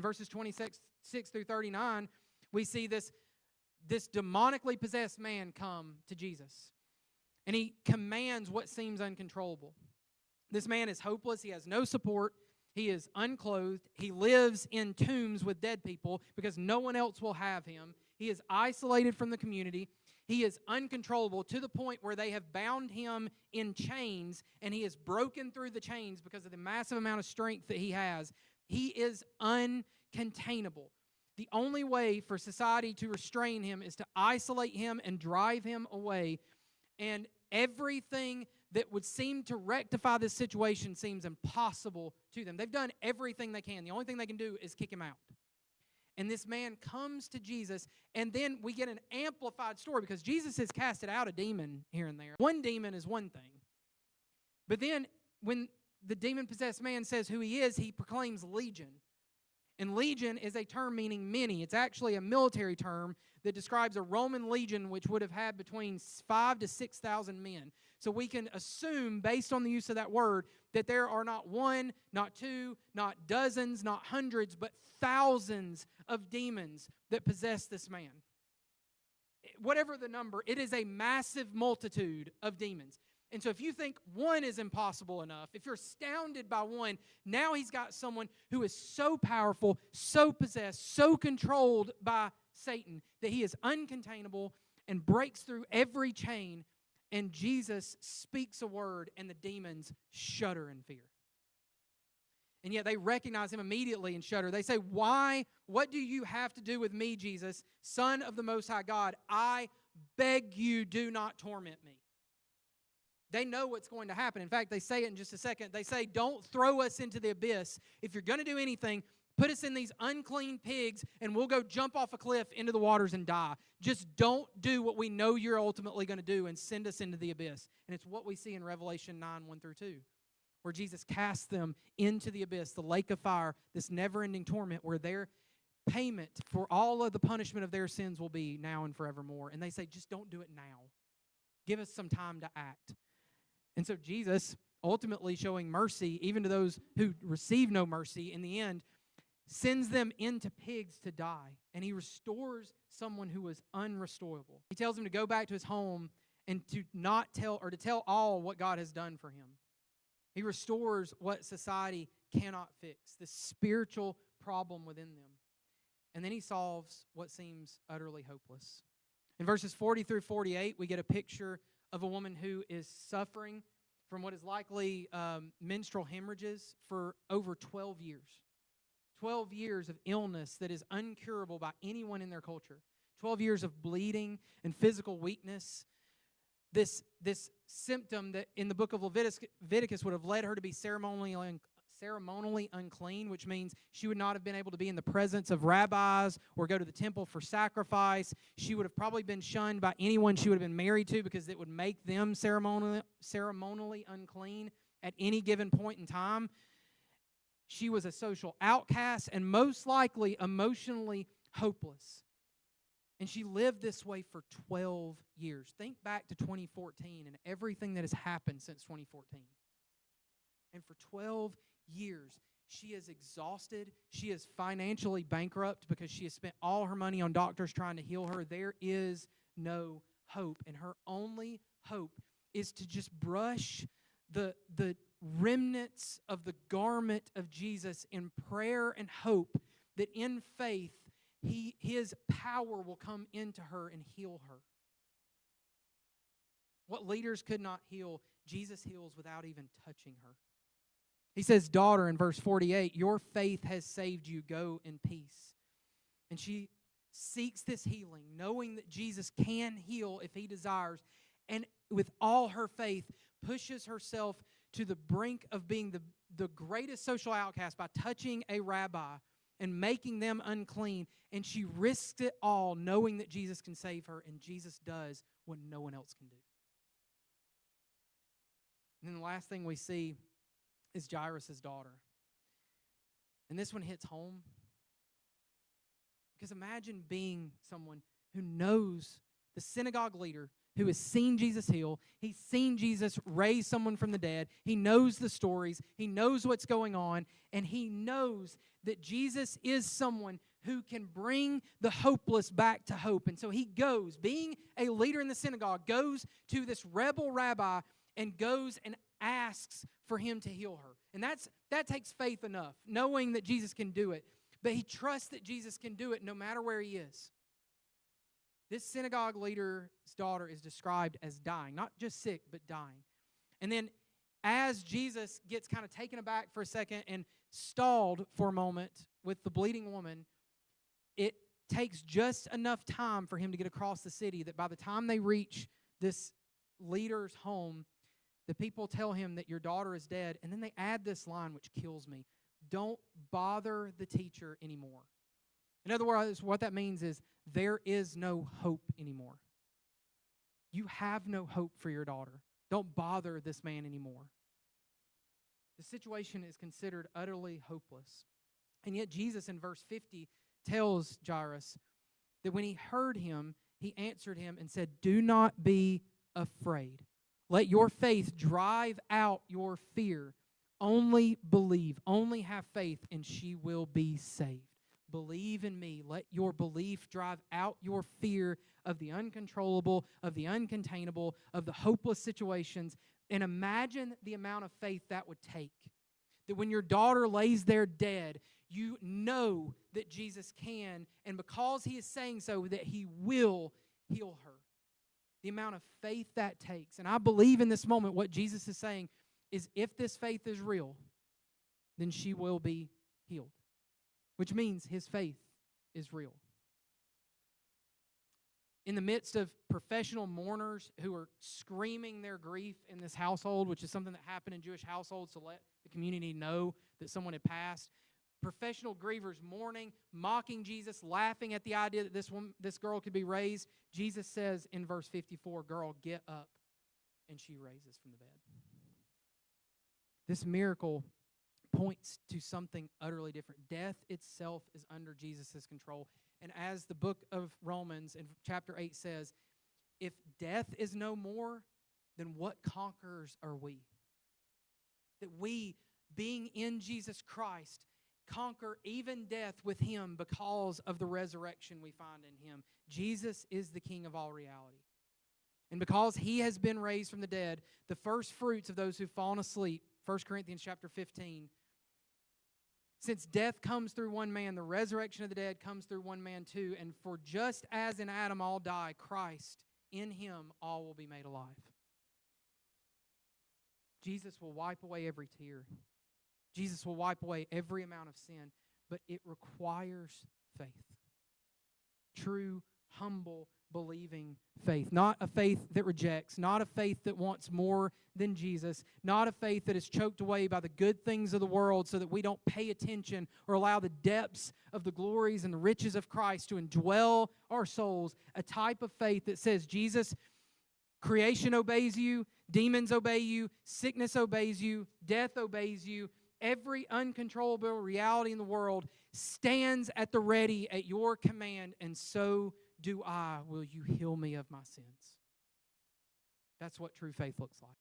verses 26 through 39, we see this demonically possessed man come to Jesus. And he commands what seems uncontrollable. This man is hopeless. He has no support. He is unclothed. He lives in tombs with dead people because no one else will have him. He is isolated from the community. He is uncontrollable to the point where they have bound him in chains, and he is broken through the chains because of the massive amount of strength that he has. He is uncontainable. The only way for society to restrain him is to isolate him and drive him away. And everything that would seem to rectify this situation seems impossible to them. They've done everything they can. The only thing they can do is kick him out. And this man comes to Jesus, and then we get an amplified story because Jesus has casted out a demon here and there. One demon is one thing. But then when the demon-possessed man says who he is, he proclaims legion. And legion is a term meaning many. It's actually a military term that describes a Roman legion which would have had between 5,000 to 6,000 men. So we can assume, based on the use of that word, that there are not one, not two, not dozens, not hundreds, but thousands of demons that possess this man. Whatever the number, it is a massive multitude of demons. And so if you think one is impossible enough, if you're astounded by one, now he's got someone who is so powerful, so possessed, so controlled by Satan that he is uncontainable and breaks through every chain, and Jesus speaks a word and the demons shudder in fear. And yet they recognize him immediately and shudder. They say, "Why? What do you have to do with me, Jesus, Son of the Most High God? I beg you, do not torment me." They know what's going to happen. In fact, they say it in just a second. They say, "Don't throw us into the abyss. If you're going to do anything, put us in these unclean pigs and we'll go jump off a cliff into the waters and die. Just don't do what we know you're ultimately going to do and send us into the abyss." And it's what we see in Revelation 9, 1 through 2, where Jesus casts them into the abyss, the lake of fire, this never-ending torment where their payment for all of the punishment of their sins will be now and forevermore. And they say, just don't do it now. Give us some time to act. And so Jesus, ultimately showing mercy, even to those who receive no mercy, in the end, sends them into pigs to die. And he restores someone who was unrestorable. He tells him to go back to his home and to not tell, or to tell all what God has done for him. He restores what society cannot fix, this spiritual problem within them. And then he solves what seems utterly hopeless. In verses 40 through 48, we get a picture of a woman who is suffering from what is likely menstrual hemorrhages for over 12 years. 12 years of illness that is uncurable by anyone in their culture. 12 years of bleeding and physical weakness. This symptom that in the book of Leviticus would have led her to be ceremonially unclean, which means she would not have been able to be in the presence of rabbis or go to the temple for sacrifice. She would have probably been shunned by anyone she would have been married to because it would make them ceremonially unclean at any given point in time. She was a social outcast and most likely emotionally hopeless. And she lived this way for 12 years. Think back to 2014 and everything that has happened since 2014. And for 12 years, she is exhausted. She is financially bankrupt because she has spent all her money on doctors trying to heal her. There is no hope. And her only hope is to just brush the remnants of the garment of Jesus in prayer and hope that in faith, His power will come into her and heal her. What leaders could not heal, Jesus heals without even touching her. He says, "Daughter," in verse 48, "your faith has saved you. Go in peace." And she seeks this healing, knowing that Jesus can heal if he desires, and with all her faith, pushes herself to the brink of being the greatest social outcast by touching a rabbi and making them unclean. And she risks it all knowing that Jesus can save her, and Jesus does what no one else can do. And then the last thing we see is Jairus' daughter. And this one hits home. Because imagine being someone who knows the synagogue leader who has seen Jesus heal. He's seen Jesus raise someone from the dead. He knows the stories. He knows what's going on. And he knows that Jesus is someone who can bring the hopeless back to hope. And so he goes, being a leader in the synagogue, goes to this rebel rabbi and goes and asks for him to heal her. And that takes faith enough, knowing that Jesus can do it. But he trusts that Jesus can do it no matter where he is. This synagogue leader's daughter is described as dying, not just sick, but dying. And then as Jesus gets kind of taken aback for a second and stalled for a moment with the bleeding woman, it takes just enough time for him to get across the city that by the time they reach this leader's home, the people tell him that your daughter is dead. And then they add this line which kills me. Don't bother the teacher anymore. In other words, what that means is there is no hope anymore. You have no hope for your daughter. Don't bother this man anymore. The situation is considered utterly hopeless. And yet Jesus in verse 50 tells Jairus that when he heard him, he answered him and said, "Do not be afraid. Let your faith drive out your fear. Only believe, only have faith, and she will be saved." Believe in me. Let your belief drive out your fear of the uncontrollable, of the uncontainable, of the hopeless situations. And imagine the amount of faith that would take. That when your daughter lays there dead, you know that Jesus can, and because he is saying so, that he will heal her. The amount of faith that takes. And I believe in this moment what Jesus is saying is if this faith is real, then she will be healed. Which means his faith is real. In the midst of professional mourners who are screaming their grief in this household, which is something that happened in Jewish households to let the community know that someone had passed, professional grievers mourning, mocking Jesus, laughing at the idea that this girl could be raised, Jesus says in verse 54, "Girl, get up," and she raises from the bed. This miracle points to something utterly different. Death itself is under Jesus' control. And as the book of Romans in chapter 8 says, if death is no more, then what conquerors are we? That we, being in Jesus Christ, conquer even death with him because of the resurrection we find in him. Jesus is the King of all reality. And because he has been raised from the dead, the first fruits of those who've fallen asleep, 1 Corinthians chapter 15, since death comes through one man, the resurrection of the dead comes through one man too. And for just as in Adam all die, Christ, in him all will be made alive. Jesus will wipe away every tear. Jesus will wipe away every amount of sin. But it requires faith. True, humble, believing faith. Not a faith that rejects. Not a faith that wants more than Jesus. Not a faith that is choked away by the good things of the world so that we don't pay attention or allow the depths of the glories and the riches of Christ to indwell our souls. A type of faith that says, Jesus, creation obeys you, demons obey you, sickness obeys you, death obeys you. Every uncontrollable reality in the world stands at the ready at your command, and so do I. Will you heal me of my sins? That's what true faith looks like.